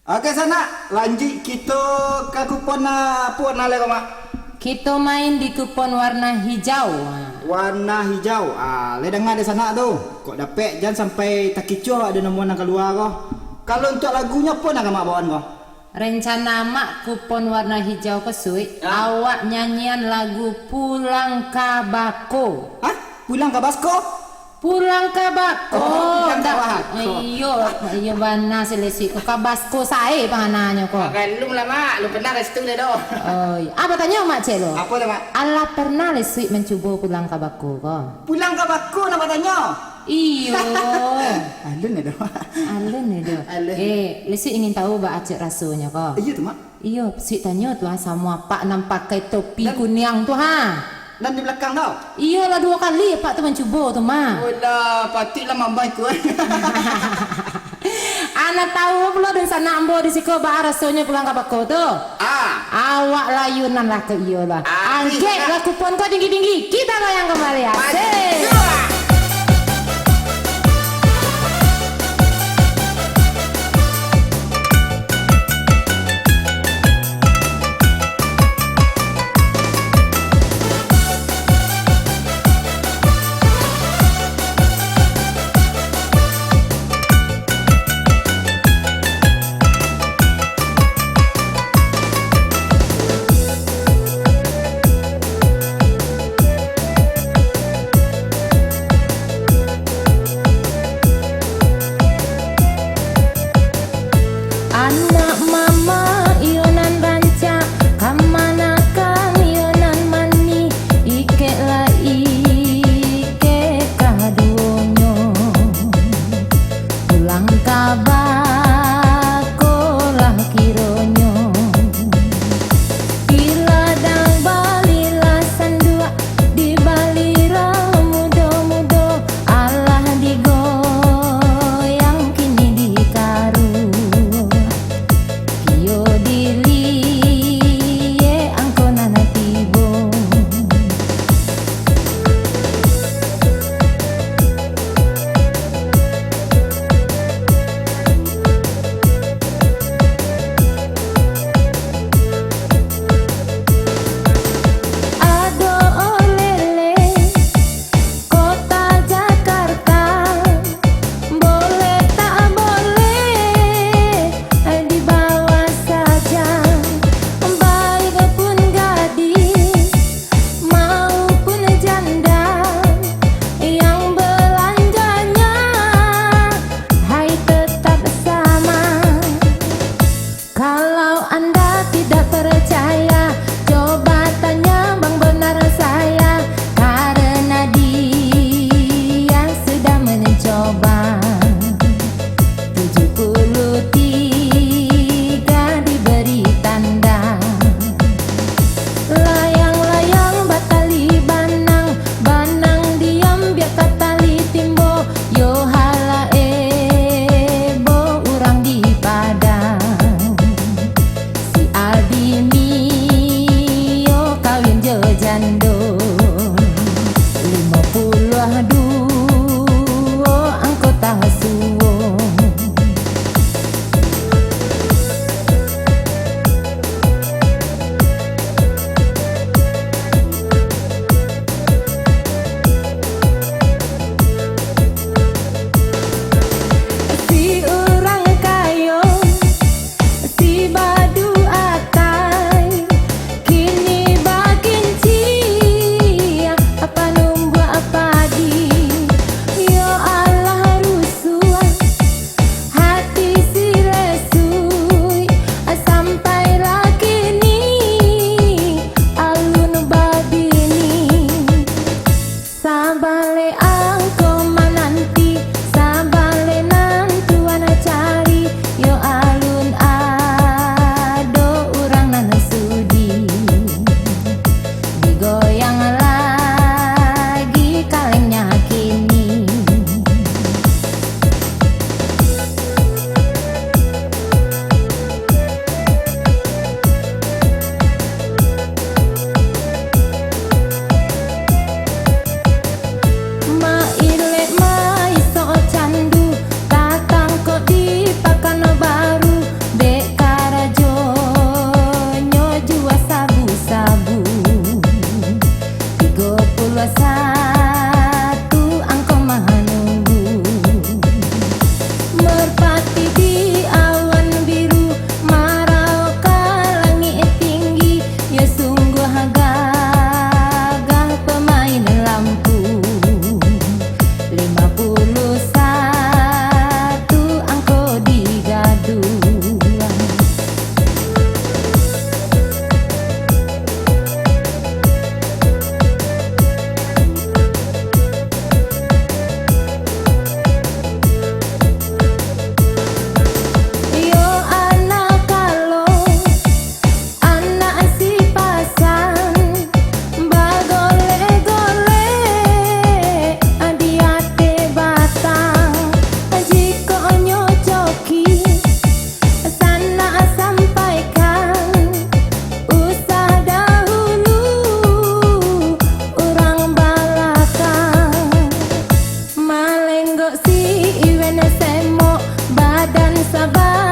Oke sana, lanjut kita ke kupon puan nale koma. Kita main di kupon warna hijau. Warna hijau. Le dengar di sana tuh. Kok dapet jangan sampai tak kicu ada nombor nak keluar kau. Kalau untuk lagunya pun nak mak bawaan kau. Rencana mak kupon warna hijau kesui, awak nyanyian lagu Pulang Kabako. Hah? Pulang ke Basko? Pulang Kabako. Pulang ke Basko. Iyo bana selesi ko Kabasko sae pangananya ko. Lu lah mak, lu pernah restu le doh. Oh, apa tanya mak celo? Apa dah mak? Allah pernah lesui mencoba pulang Kabako ko. Pulang ke Basko nak tanya. Iyo. Alun dah mak. Alun itu. Alun. Lesui ingin tahu ba acik rasanya ko. Iya tu mak. Iyo, sui tanya tu sama pak nam pakai topi kuning tu ha. Dan di belakang tau. Iyalah 2 kali pak tu mencuba tu mah. Udah, patutlah mambai ku. Anak tahu pula dan sana ambo di siko ba rasanya pulang Kabako tu. Awak layunan lah ke iyalah. Angket lah kupon kau tinggi-tinggi. Kita goyang kembali ya. Anak mama ionan banca kamana kang ionan mani ike la ike kadonyo pulang Kabako lah kironyo iladang balila sandua di balira mudo-mudo Allah digoyang kini dikaru sabar